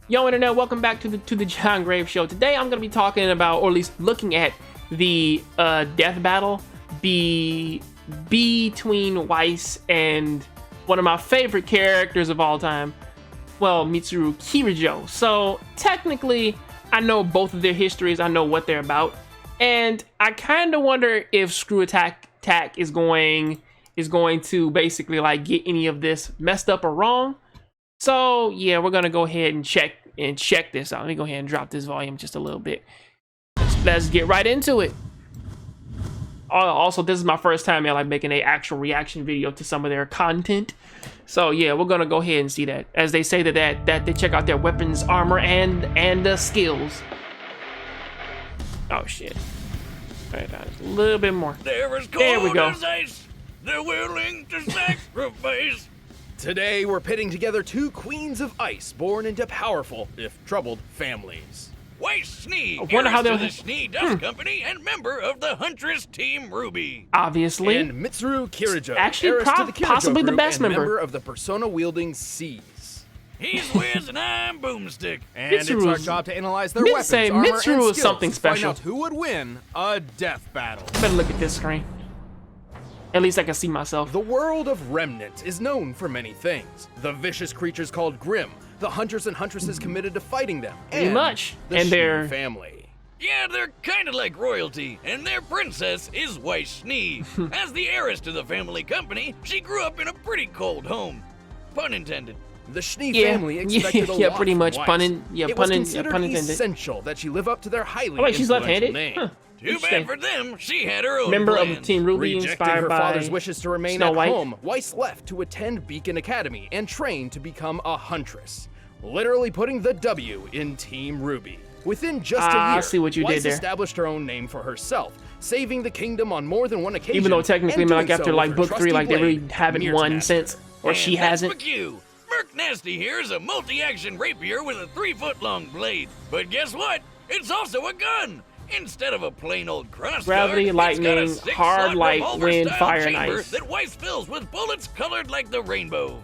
Yo internet, welcome back to the Jongravesshow. Today I'm gonna be talking about, or at least looking at, the death battle between Weiss and one of my favorite characters of all time, well, Mitsuru Kirijo. So technically, I know both of their histories. I know what they're about, and I kind of wonder if Screw Attack is going to basically like get any of this messed up or wrong. So yeah, we're gonna go ahead and check this out. Let me go ahead and drop this volume just a little bit. Let's get right into it. Also, this is my first time like making an actual reaction video to some of their content. So yeah, we're gonna go ahead and see that. As they say that they check out their weapons, armor, and skills. Oh shit! All right, a little bit more. There we go. They're willing to sacrifice. Today, we're pitting together two queens of ice born into powerful, if troubled, families. Weiss Schnee, I wonder how heiress to the Schnee Dust Company and member of the Huntress Team Ruby. Obviously. And Mitsuru Kirijo, actually heiress to the Kirijo possibly the group best and member of the persona-wielding C's. He's Wiz and I'm Boomstick. And it's our job to analyze their weapons, armor, and skills something to special. find out who would win a death battle. Better look at this screen. At least I can see myself. The world of Remnant is known for many things. The vicious creatures called Grimm, the hunters and huntresses committed to fighting them, Pretty and much. the And Schnee their family. Yeah, they're kind of like royalty, and their princess is Weiss Schnee. As the heiress to the family company, she grew up in a pretty cold home. Pun intended. The Schnee family expected a lot pretty from much. Weiss. It was pun considered intended. essential that she live up to their highly Oh wait, she's influential left-handed? name. Huh. Too bad for them, she had her own Member of plans. the Team Ruby, Rejecting inspired her by father's wishes to remain Snow at White. home, Weiss left to attend Beacon Academy and train to become a huntress, literally putting the W in Team Ruby. Within just a year, I see what you Weiss did there. established her own name for herself, saving the kingdom on more than one occasion. Even though technically, and like doing after so like with book her 3, like they trusty really blade, haven't won Mirtmaster. since, or And she that's hasn't. for you. Merc Nasty here is a multi-action rapier with a 3-foot-long blade. But guess what? It's also a gun. Instead of a plain old crossguard, Gravity, lightning, it's got a hard 6-slot light, revolver wind, style fire, and chamber ice. that Weiss fills with bullets colored like the rainbow.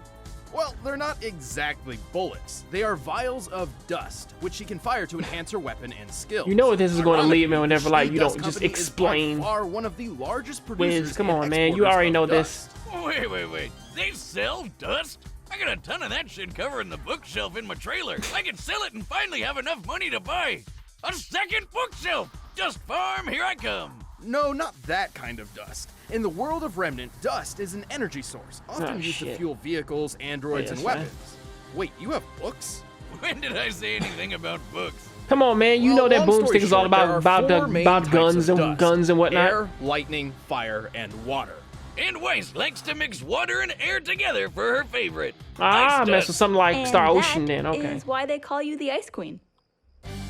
Well, they're not exactly bullets. They are vials of dust, which she can fire to enhance her weapon and skill. You know what this is going to lead me Ironically, whenever the like Schnee you Dust don't just Company is by explain. far one of the largest producers Wiz, come and on, man. You exporters already of know dust. this. Wait. They sell dust? I got a ton of that shit covering the bookshelf in my trailer. I could sell it and finally have enough money to buy a second bookshelf. Just farm, here I come. No, not that kind of dust. In the world of Remnant, dust is an energy source, often Oh, used to shit. fuel vehicles, androids, Yes, and man. weapons. Wait, you have books? When did I say anything about books? Come on, man. You Well, know that long story Boomstick is all short, there are about four main types guns of and dust: whatnot. Air, lightning, fire, and water. And Weiss likes to mix water and air together for her favorite. Ah, Ice mess dust. with something like And Star that Ocean then. Okay. is why they call you the Ice Queen.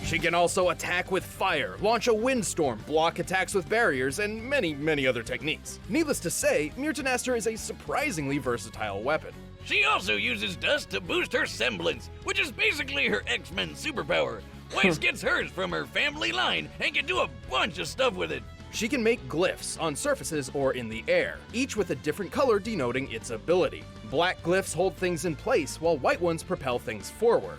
She can also attack with fire, launch a windstorm, block attacks with barriers, and many, many other techniques. Needless to say, Mirtmaster is a surprisingly versatile weapon. She also uses dust to boost her semblance, which is basically her X-Men superpower. Weiss gets hers from her family line and can do a bunch of stuff with it. She can make glyphs on surfaces or in the air, each with a different color denoting its ability. Black glyphs hold things in place, while white ones propel things forward.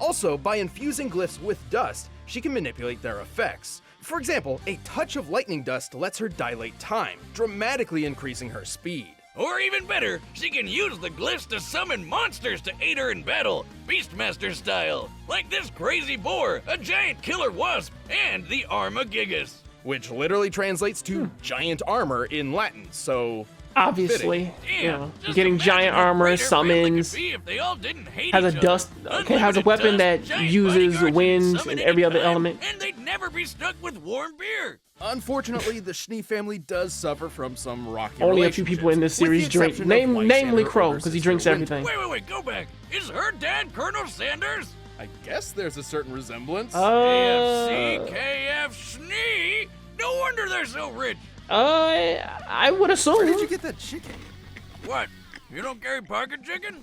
Also, by infusing glyphs with dust, she can manipulate their effects. For example, a touch of lightning dust lets her dilate time, dramatically increasing her speed. Or even better, she can use the glyphs to summon monsters to aid her in battle, Beastmaster style, like this crazy boar, a giant killer wasp, and the Armagigas. Which literally translates to giant armor in Latin, so Obviously, Damn, you know, just getting imagine giant how armor, great her family could summons, be if they all didn't hate has a each other. dust, okay, has a Unlimited weapon dust, that giant uses bodyguards, winds summon and every other anytime, element. And they'd never be stuck with warm beer. unfortunately, the Schnee family does suffer from some rocky Only a few people in this series drink, namely Crow, because he drinks everything. Wait, go back. Is her dad Colonel Sanders? I guess there's a certain resemblance. KFC, KF, Schnee? No wonder they're so rich. I would assume. Where did you get that chicken? What? You don't carry pocket chicken?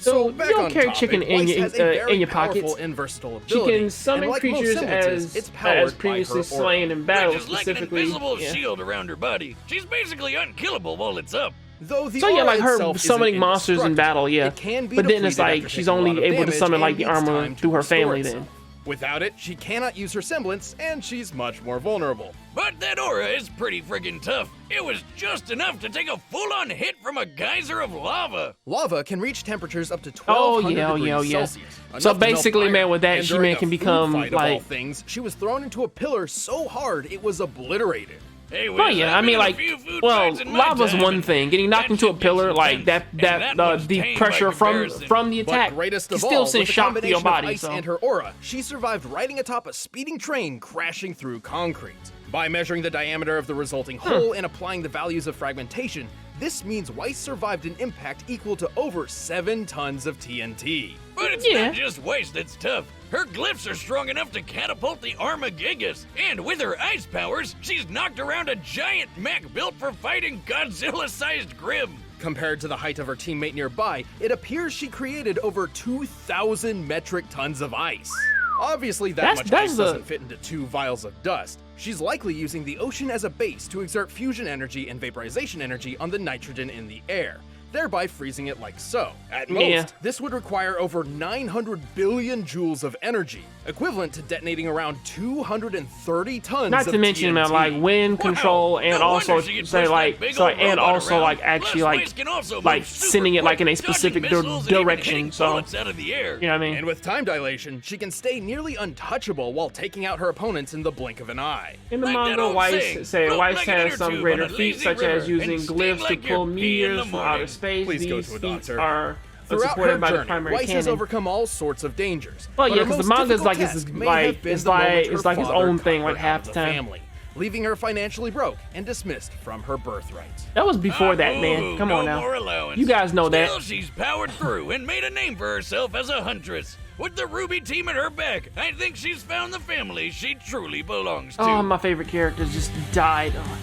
So back you don't on carry topic, chicken in Weiss your has a very in your powerful pockets. and versatile She ability, can summon and like most creatures semblances, it's powered as by previously her slain aura. in battle, Which is like an specifically. invisible Yeah. shield around her body. She's basically unkillable while it's up. Though the So yeah, aura like her itself summoning isn't monsters in battle, yeah. it can be But then it's depleted like after she's taking a lot only of able to damage summon and like the needs armor time to through her restore family itself. then. Without it, she cannot use her semblance, and she's much more vulnerable. But that aura is pretty friggin' tough. It was just enough to take a full-on hit from a geyser of lava. Lava can reach temperatures up to Oh, 1200 yeah, degrees yeah. Celsius. So enough to melt basically, iron. man, with that, And she during man a can food become, fight of all like- things, she was thrown into a pillar so hard it was obliterated. Hey, Oh Weiss, yeah, I've I been mean in a like, few food well, fights in my lava's time, one and thing. Getting knocked that into a shit pillar gets like intense, that, and one's the tame pressure by from comparison. the But attack greatest can of still all, send with a shock to your combination body. of ice So and her aura, she survived riding atop a speeding train crashing through concrete. By measuring the diameter of the resulting hole and applying the values of fragmentation, this means Weiss survived an impact equal to over 7 tons of TNT. But it's Yeah. not just Weiss that's tough. Her glyphs are strong enough to catapult the Armagigas, and with her ice powers, she's knocked around a giant mech built for fighting Godzilla-sized Grim. Compared to the height of her teammate nearby, it appears she created over 2,000 metric tons of ice. Obviously, that much that's ice doesn't fit into 2 vials of dust. She's likely using the ocean as a base to exert fusion energy and vaporization energy on the nitrogen in the air, thereby freezing it like so. At most, Yeah. this would require over 900 billion joules of energy, equivalent to detonating around 230 tons not of to mention, man, TNT. like wind control Wow, and no also wonder she can say push like that big so old and robot also around. like actually Plus, like Weiss can also like move super sending it like in a quick, dodging specific missiles and even direction. hitting So bullets out of the air. you know what I mean? And with time dilation, she can stay nearly untouchable while taking out her opponents in the blink of an eye. In the Like that manga, old Weiss saying, float Weiss like an has inner some tube greater on a feats, lazy such as river, using and steam glyphs to like pull you're peeing in meteors the from outer morning. space. Please go These to a feats doctor. are Throughout supported her by the journey, primary Weiss has canon. overcome all sorts of dangers. Well, but yeah, her 'cause the most manga's difficult like task it's may like- have been it's the moment like- her it's like his father own thing, cut her like out half of the the time. family, leaving her financially broke and dismissed from her birthright. That was before that, Ooh, man. Come no on now. more allowance. You guys know that. Still, she's powered through and made a name for herself as a huntress. With the Ruby team at her back, I think she's found the family she truly belongs to. Oh, my favorite character just died. Oh,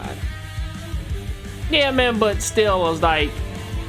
God. Yeah, man, but still, I was like,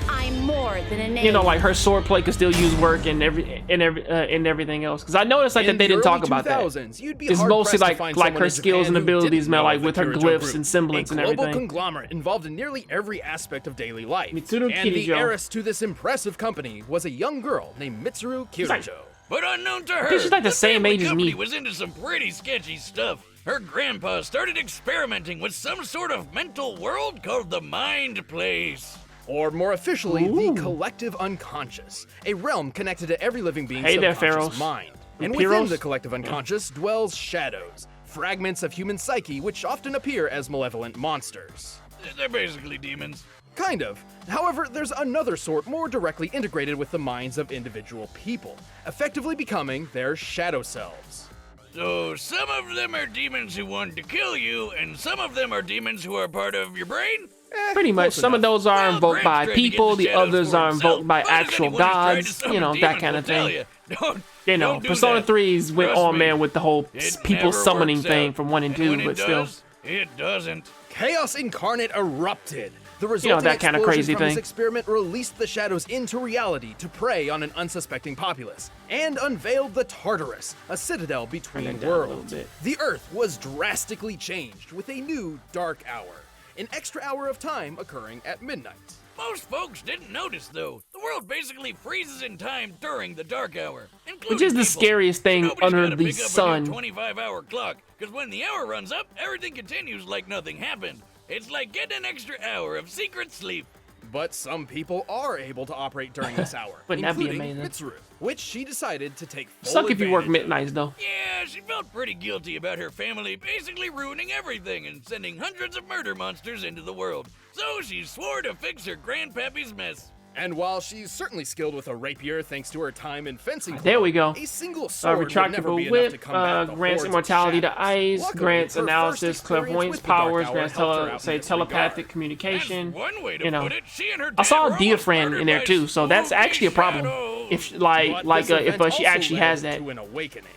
I'm more than a name. you know, like her swordplay could still use work and everything else. Because I noticed like In that they the didn't talk early about that. 2000s, you'd be It's hard-pressed mostly to like find her someone in skills Japan and who abilities, didn't man, know like of with the her Kirijo glyphs group, and semblance a and global everything. conglomerate involved in nearly every aspect of daily life. Mitsuru And the Kirijo. heiress to this impressive company was a young girl named Mitsuru Kirijo. But unknown to her, think she's like the same family age as company me. was into some pretty sketchy stuff. Her grandpa started experimenting with some sort of mental world called the Mind Place. Or more officially, Ooh. the collective unconscious, a realm connected to every living being's Hey there, subconscious Pharaohs. mind. And And within Piros? the collective unconscious dwells shadows, fragments of human psyche which often appear as malevolent monsters. They're basically demons. Kind of. However, there's another sort more directly integrated with the minds of individual people, effectively becoming their shadow selves. So some of them are demons who want to kill you, and some of them are demons who are part of your brain? Pretty much. Close Some of enough. those are Well, invoked Gramps by tried to get people, the the shadows others for are himself, invoked by but if actual anyone who's tried to gods, summon you know, that demons kind will of tell thing. You know, You know, don't do Persona that. 3's went Trust on, me. man, with the whole It people never summoning works thing out. from 1 and 2, when it but still. does, it doesn't. Chaos Incarnate erupted. The resulting that kinda explosion crazy from this thing. experiment released the shadows into reality to prey on an unsuspecting populace, and unveiled the Tartarus, a citadel between Turn it down a little worlds. bit. The Earth was drastically changed with a new dark hour, an extra hour of time occurring at midnight. Most folks didn't notice, though. The world basically freezes in time during the dark hour. Which is the scariest thing under the sun. 25-hour clock, because when the hour runs up, everything continues like nothing happened. It's like getting an extra hour of secret sleep. But some people are able to operate during this hour, Wouldn't that be including amazing? Mitsuru, which she decided to take full Suck if you work advantage of. midnights, though. Yeah, she felt pretty guilty about her family basically ruining everything and sending hundreds of murder monsters into the world. So she swore to fix her grandpappy's mess. And while she's certainly skilled with a rapier thanks to her time in fencing club, There we go. a single sword would never be Retractable enough whip, to combat the grants hordes of immortality to shadows. ice, Luckily, grants her first analysis, experience clairvoyance with the Dark powers, Hour grants helped her out in say this telepathic regard. communication. That's one way to You know, put it. She and her I saw dad a were almost Diaphragm in there murdered too, by so that's spooky actually a problem. shadows. If But this event if she also actually led has that. to an awakening.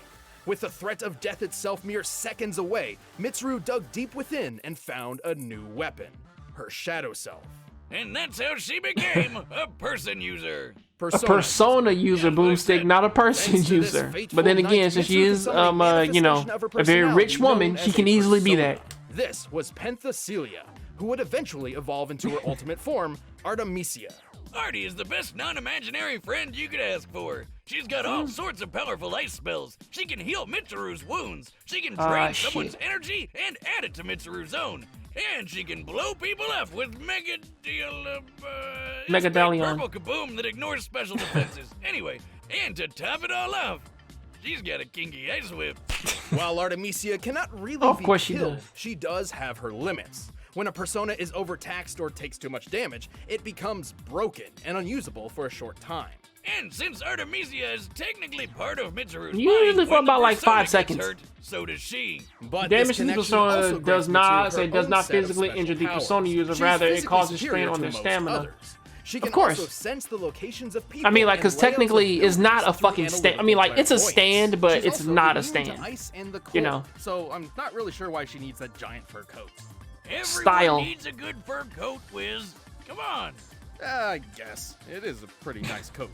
With the threat of death itself mere seconds away, Mitsuru dug deep within and found a new weapon, her shadow self. And that's how she became a person user. A persona user, Yeah, boomstick, like not a person Thanks to this user. fateful But then night, again, since she Mitsuru is, can summon a you know, manifestation of her a very rich personality woman, known she as can a easily be persona. that. This was Penthesilea, who would eventually evolve into her ultimate form, Artemisia. Artie is the best non-imaginary friend you could ask for. She's got all sorts of powerful ice spells. She can heal Mitsuru's wounds. She can drain someone's energy and add it to Mitsuru's own. And she can blow people up with Megadalion. purple kaboom that ignores special defenses. Anyway, and to top it all off, she's got a kinky ice whip. While Artemisia cannot really Of be course she killed, does. she does have her limits. When a persona is overtaxed or takes too much damage, it becomes broken and unusable for a short time. And since Artemisia is technically part of Mitsuru's Usually mind, for when the about like persona 5 gets seconds. hurt, so does she. But Damage this to the connection also persona grants does Mitsuru not her say does own not set of physically special injure the powers. persona user, She's rather it physically causes superior strain on to their most stamina. others. She can course. also sense the locations of people. I mean, like, and because layouts of technically it's not a buildings through fucking stand. I mean, like, it's a analytical stand, clairvoyance. but She's it's also not a immune to stand. ice and the cold, You know. So I'm not really sure why she needs that giant fur coat. Everyone Style. needs a good fur coat, Wiz. Come on. I guess. It is a pretty nice coat.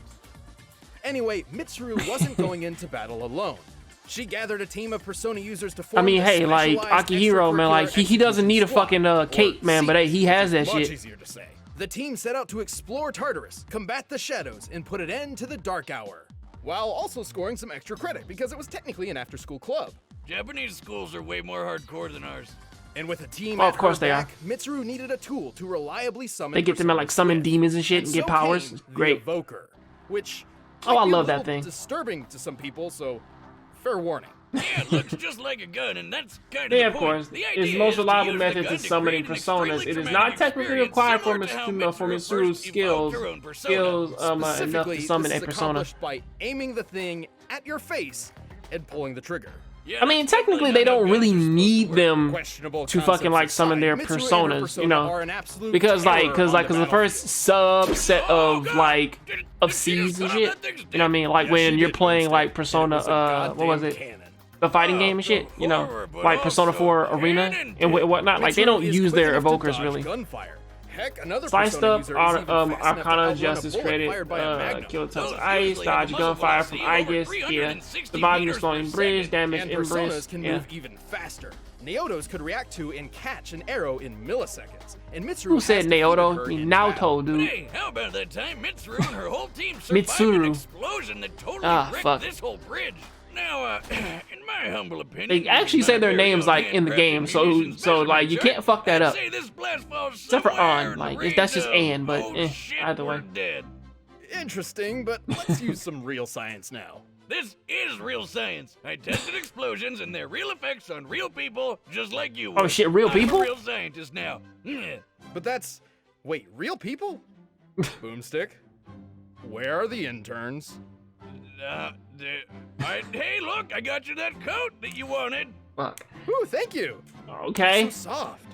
Anyway, Mitsuru wasn't going into battle alone. She gathered a team of Persona users to form I mean, the hey, like specialized Akihiro, man, like he doesn't need a execution fucking squad, cape, or man, but hey, SEAL, he has which that is much shit. easier to say. The team set out to explore Tartarus, combat the shadows, and put an end to the Dark Hour, while also scoring some extra credit because it was technically an after-school club. Japanese schools are way more hardcore than ours. And with a team Oh, at of course her they are. back, Mitsuru needed a tool to reliably summon. They get them to like Personas summon with. demons and shit and get so powers. came the Great. Evoker, which Oh, might I be a love that little thing. disturbing to some people, so fair warning. Yeah, it looks just like a gun, and that's kind Yeah, of of the point. course. The Its idea most is to reliable use the method gun to summoning create an personas. extremely It is traumatic not technically experience, required for similar to how for Mitsuru Mitsuru's first skills evolved her own persona. enough to Specifically, summon this a is persona. accomplished by aiming the thing at your face and pulling the trigger. Yeah, I mean, that's definitely technically, they not how don't guns really are supposed need to work. them Questionable to fucking like concepts summon their aside, Mitsuru and her personas, persona you know, are an absolute because like, terror cause on like, cause the battlefield. first subset Oh, of God. like Did of she seeds just and cut off shit. that thing's You know what I mean? Like Yeah, when she you're did playing Boomstick, like and it Persona, was a what was goddamn it? cannon. The fighting Oh, game and shit. You know, horror, but like Persona also 4 Arena cannon and dick. whatnot. Like they Mitsuru don't is use quick their enough to evokers dodge really. Gunfire. Heck, another Sliced Persona up, user is even fast enough to Arcana outrun a Justice bullet credit, fired by a Magnum. kill tons of Those ice, usually have dodge a gunfire velocity from over Aegis, yeah. 360 The body meters destroying per bridge, second. damage And embrace, personas can yeah. move even faster. Naotos could react to and catch an arrow in milliseconds, and Mitsuru Who said has defeated Naoto? her I mean in battle. Naoto, dude. Hey, how about that time Mitsuru and her whole team survived Mitsuru. an explosion that totally Ah, wrecked fuck. this whole bridge? Now, in my humble opinion, They actually with say my their very names own like in the handcrafted game, so munitions like measurement you chart, can't fuck that I'd up. say this blast falls Except for somewhere on, in the like, range that's just of, Ann, but, oh, shit, either way. we're dead. Interesting, but let's use some real science now. This is real science. I tested explosions and their real effects on real people, just like you would. Oh, shit, real I'm people? a real scientist now. But that's... Wait, real people? Boomstick? Where are the interns? Hey, look, I got you that coat that you wanted. Fuck. Ooh, thank you. Okay. So soft.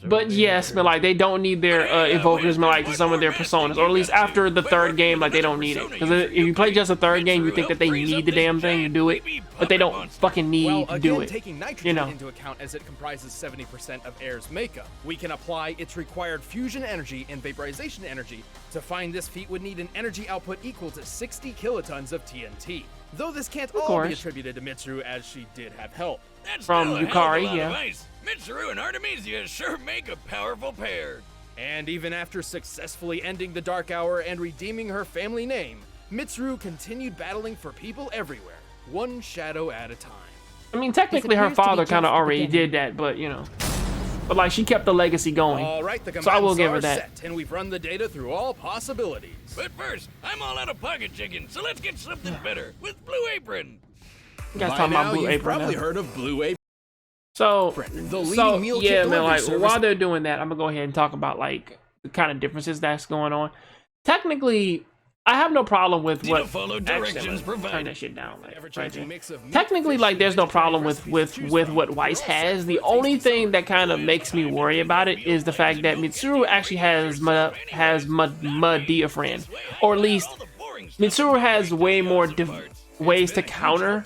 But yes, man, like they don't need their evokers, man, like to summon their personas, or at least after the third game, like they don't need it. Because if you play just the third game, you think that they need the damn thing to do it, but they don't fucking need Well, to again, do it. taking You nitrogen know. into account as it comprises 70% of air's makeup, we can apply its required fusion energy and vaporization energy. To find this feat would need an energy output equal to 60 kilotons of TNT. Though this can't all be course. attributed to Mitsuru, as she did have help. That's From still a hell of a Yukari, lot yeah. of ice. Mitsuru and Artemisia sure make a powerful pair. And even after successfully ending the Dark Hour and redeeming her family name, Mitsuru continued battling for people everywhere, one shadow at a time. I mean, technically her appears to be father just kind of the already beginning. did that, but you know. But like she kept the legacy going. All right, the So I will commands give her are that. set, and we've run the data through all possibilities. But first, I'm all out of pocket chicken, so let's get something better with Blue Apron. You guys By talking now, about Blue you've Apron probably now. heard of Blue Apron. So, the leading meal kit yeah, man, delivery like service. while they're doing that, I'm gonna go ahead and talk about like the kind of differences that's going on. Technically, I have no problem with Need what. to follow Actually, directions I'm gonna turn provided. that shit down. Like, right Ever-changing there. mix of meat, Technically, fish, like and there's no vegetarian problem with recipes to choose from. what Weiss They're all set has. for The a only tasty thing summer. that kind of makes me worry about it is the fact that Mitsuru actually has Mud diaphragm, or at least Mitsuru has way more ways to counter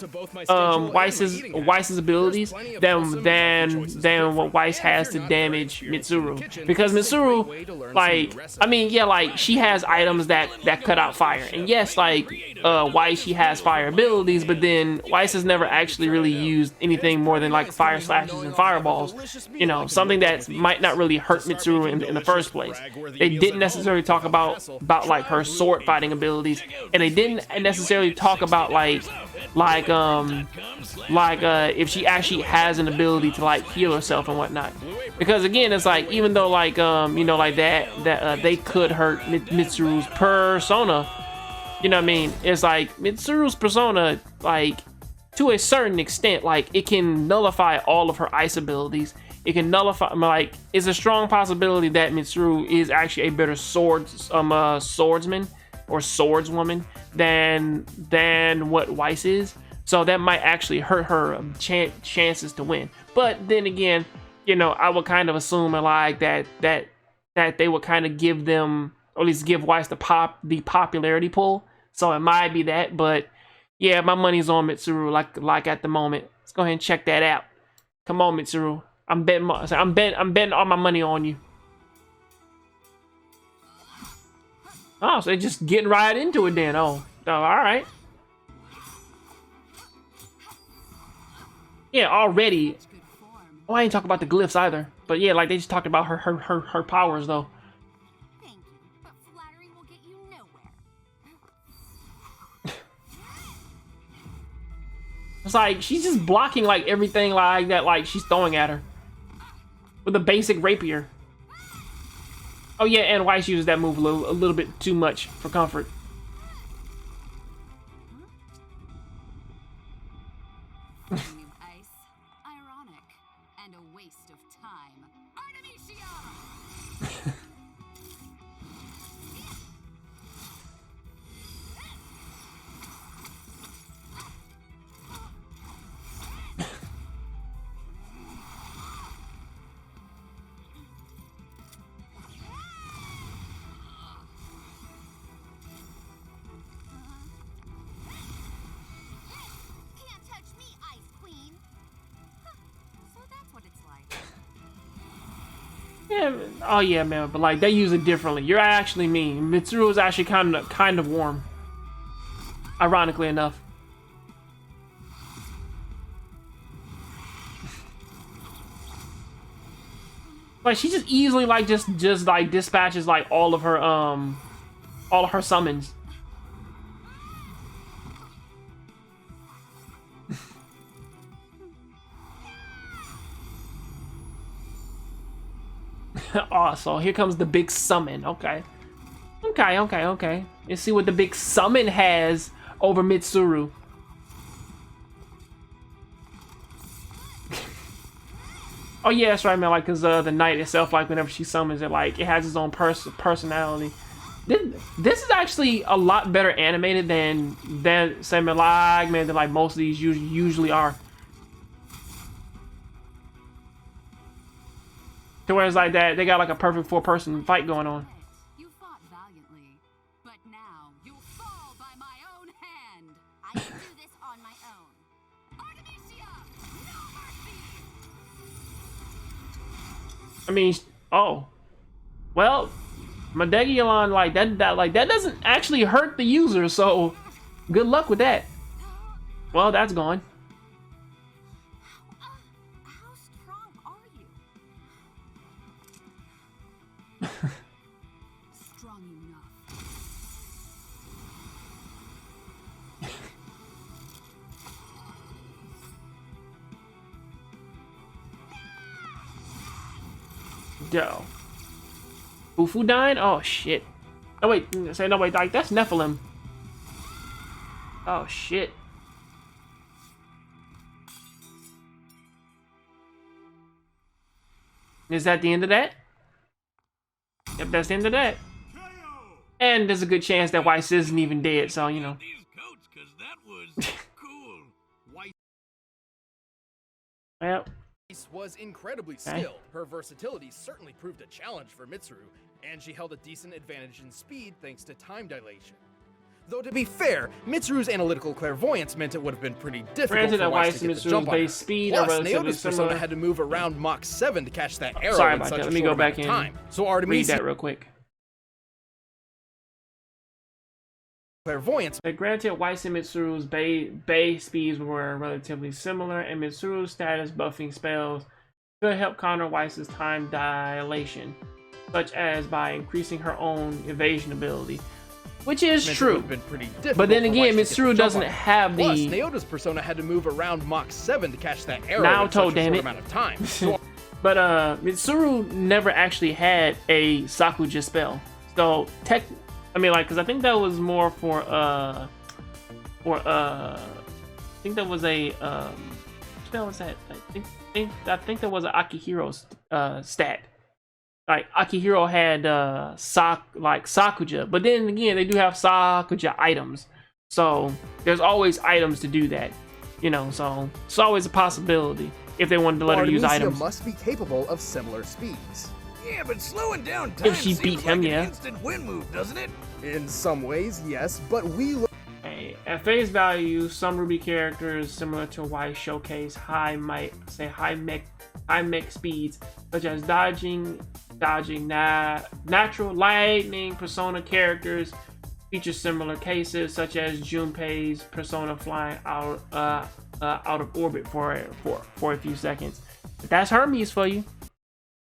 Weiss's abilities than what Weiss has to damage Mitsuru. Because Mitsuru, like, I mean, yeah, like, she has items that cut out fire. And yes, like, Weiss, she has fire abilities, but then Weiss has never actually really used anything more than, like, fire slashes and fireballs. You know, something that might not really hurt Mitsuru in the first place. They didn't necessarily talk about like, her sword fighting abilities, and they didn't necessarily talk about if she actually has an ability to like heal herself and whatnot. Because again, it's like, even though like you know, like that they could hurt Mitsuru's persona, you know what I mean? It's like Mitsuru's persona, like, to a certain extent, like, it can nullify all of her ice abilities. It can nullify, like, it's a strong possibility that Mitsuru is actually a better swordsman or swordswoman than what Weiss is. So that might actually hurt her chances to win. But then again, you know, I would kind of assume like that they would kind of give them, or at least give Weiss the popularity pull. So it might be that, but yeah, my money's on Mitsuru like at the moment. Let's go ahead and check that out. Come on, Mitsuru. I'm betting all my money on you. Oh, so they're just getting right into it then. Oh, all right. Yeah, already. Oh, I ain't talking about the glyphs either. But yeah, like, they just talked about her powers though. Thank you, but flattery will get you nowhere. It's like she's just blocking like everything like that, like she's throwing at her with a basic rapier. Oh yeah, and Weiss uses that move a little bit too much for comfort. New ice, ironic, and a waste of time. Artemisia! Can't touch me, Ice Queen. Huh, so that's what it's like. Yeah, oh yeah, man, but like, they use it differently. You're actually mean. Mitsuru is actually kind of warm. Ironically enough. Like, she just easily like just like dispatches like all of her summons. Oh, so here comes the big summon. Okay. Let's see what the big summon has over Mitsuru. Oh yeah, that's right, man. Like, cause the knight itself, like, whenever she summons it, like, it has its own personality. This is actually a lot better animated than like, man, than like most of these usually are. To where it's like that, they got like a perfect 4-person fight going on. You fought valiantly, but now you'll fall by my own hand. I can do this on my own. Artemisia, no mercy. I mean, oh, well, Madegulon, like that doesn't actually hurt the user, so good luck with that. Well, that's gone. How strong are you? Strong enough. Yo. Ufu dying? Oh shit. Oh wait, say no wait, like, that's Nephilim. Oh shit. Is that the end of that? Yep, that's the end of that. And there's a good chance that Weiss isn't even dead, so you know. These coats, 'cause that was cool. Yep. Weiss was incredibly skilled. Her versatility certainly proved a challenge for Mitsuru, and she held a decent advantage in speed thanks to time dilation. Though to be fair, Mitsuru's analytical clairvoyance meant it would have been pretty difficult Granted for that Weiss Weiss to and get the jump Mitsuru's on her. base speed are Plus, relatively Naota's persona similar. had to move around Mach 7 to catch that arrow Sorry in about such that. a Let me short go back amount of in. time. So Read Artemisia that real quick. clairvoyance. Granted, Weiss and Mitsuru's base speeds were relatively similar, and Mitsuru's status buffing spells could help counter Weiss's time dilation, such as by increasing her own evasion ability, which is Meant it true. would have been pretty difficult But then for again, Weiss to get the Mitsuru jump doesn't on her. have Plus, the Naota's persona had to move around Mach 7 to catch that arrow in Naoto, such a damn short it. amount of time. So But Mitsuru never actually had a Sakuja spell. So because I think that was more for I think that was a what spell was that? I think that was an Akihiro's stat. Like Akihiro had Sakuja, but then again they do have Sakuja items. So there's always items to do that. So it's always a possibility if they wanted to let her use Artemisia items. must be capable of similar speeds. Yeah, but slowing down time If she seems beat like him, an yeah. instant win move, doesn't it? In some ways, yes, but we learn Okay, at face value, some Ruby characters similar to Weiss showcase high mech speeds, such as dodging, natural lightning persona characters feature similar cases, such as Junpei's persona flying out of orbit for a few seconds. But that's Hermes for you.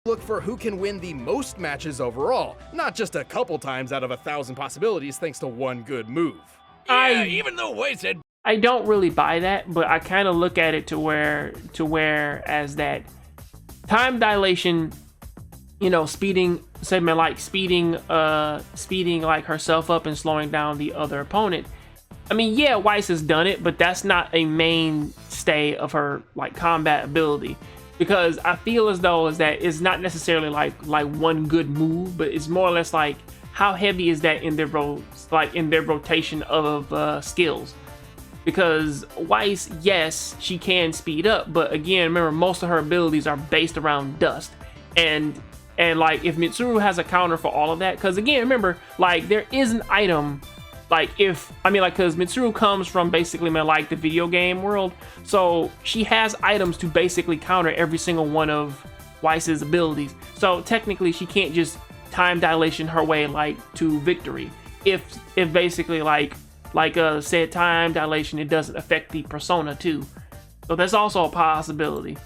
look for who can win the most matches overall, not just a couple times out of 1,000 possibilities thanks to one good move. Yeah, even though Weiss had I don't really buy that, but I kind of look at it to where as that time dilation, speeding like herself up and slowing down the other opponent. I mean, yeah, Weiss has done it, but that's not a mainstay of her combat ability, because I feel as though it's not necessarily like one good move, but it's more or less like how heavy is that in their rotation of skills. Because Weiss, yes, she can speed up, but again, remember, most of her abilities are based around dust. And if Mitsuru has a counter for all of that, because again, remember, there is an item, because Mitsuru comes from basically the video game world, so she has items to basically counter every single one of Weiss's abilities. So technically, she can't just time dilation her way to victory. If basically said time dilation, it doesn't affect the persona too. So that's also a possibility.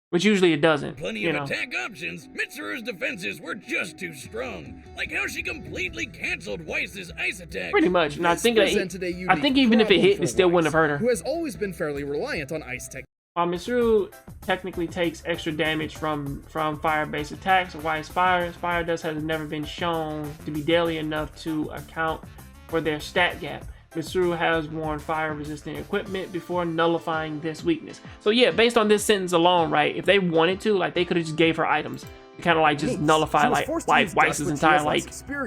Which usually it doesn't. plenty of attack options, Mitsuru's defenses were just too strong. Like how she completely canceled Weiss's ice attack. Pretty much. And I think presented a unique even if it problem hit, for it still wouldn't have hurt her. who has always been fairly reliant on ice tech. While Mitsuru technically takes extra damage from fire-based attacks, Weiss fire dust has never been shown to be deadly enough to account for their stat gap. Mitsuru has worn fire-resistant equipment before nullifying this weakness. So yeah, based on this sentence alone, right, if they wanted to, they could have just gave her items to kind of just nullify Weiss's entire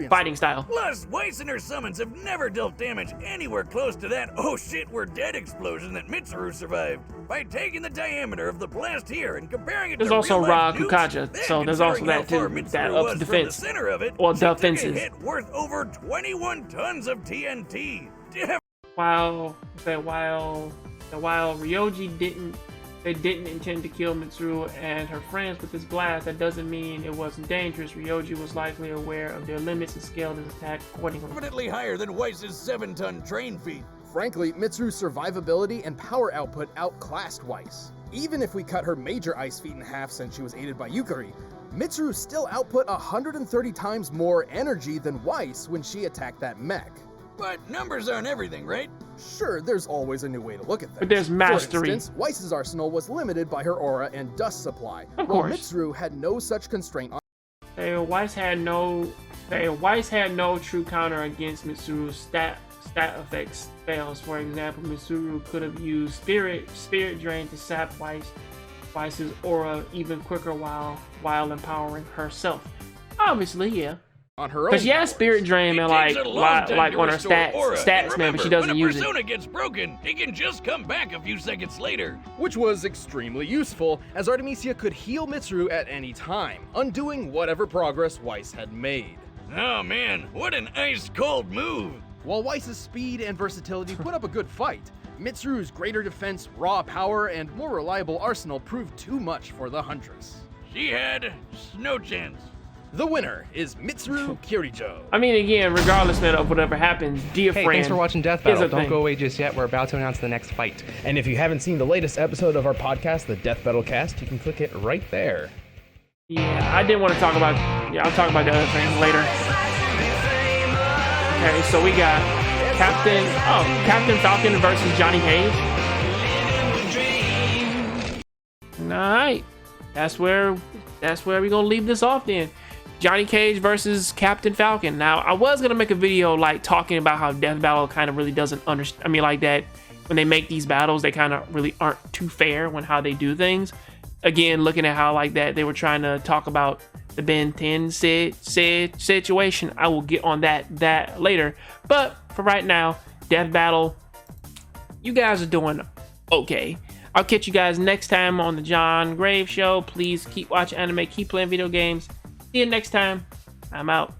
fighting style. Plus, Weiss and her summons have never dealt damage anywhere close to that "oh shit, we're dead" explosion that Mitsuru survived. By taking the diameter of the blast here and comparing it There's to also real-life Ra nukes, Kukaja, then so there's also considering that how far too. Mitsuru That was ups from defense. the center of it, Or she took a defenses. hit worth over 21 tons of TNT. While Ryoji didn't intend to kill Mitsuru and her friends with this blast, that doesn't mean it wasn't dangerous. Ryoji was likely aware of their limits and scaled his attack accordingly. Definitely higher than Weiss's 7-ton train feat. Frankly, Mitsuru's survivability and power output outclassed Weiss. Even if we cut her major ice feat in half since she was aided by Yukari, Mitsuru still output 130 times more energy than Weiss when she attacked that mech. But numbers aren't everything, right? Sure, there's always a new way to look at things. But there's mastery. For instance, Weiss's arsenal was limited by her aura and dust supply, Of while course. Mitsuru had no such constraint on. Weiss had no true counter against Mitsuru's stat effects spells. For example, Mitsuru could have used Spirit Drain to sap Weiss's aura even quicker while empowering herself. Obviously, yeah. On her own. Because yeah, powers. Spirit Drain, man, It takes a long time to on her restore aura. stats, And man, but she remember, doesn't when a use it. persona gets broken, it can just come back a few seconds later. Which was extremely useful, as Artemisia could heal Mitsuru at any time, undoing whatever progress Weiss had made. Oh man, what an ice-cold move! While Weiss's speed and versatility put up a good fight, Mitsuru's greater defense, raw power, and more reliable arsenal proved too much for the Huntress. She had no chance. The winner is Mitsuru Kirijo. I mean, again, regardless, man, of whatever happens, dear Hey, friend. thanks for watching Death is Battle. a Don't thing. go away just yet. We're about to announce the next fight. And if you haven't seen the latest episode of our podcast, the Death Battle Cast, you can click it right there. Yeah, I didn't want to talk about. Yeah, I'll talk about the other things later. Okay, so we got Captain Falcon versus Johnny Cage. All right, that's where we're gonna leave this off then. Johnny Cage versus Captain Falcon. Now, I was gonna make a video like talking about how Death Battle kind of really doesn't understand. I mean, like that when they make these battles, they kind of really aren't too fair when how they do things. Again, looking at how like that they were trying to talk about the Ben 10 situation. I will get on that later. But for right now, Death Battle, you guys are doing okay. I'll catch you guys next time on the John Grave Show. Please keep watching anime, keep playing video games. See you next time. I'm out.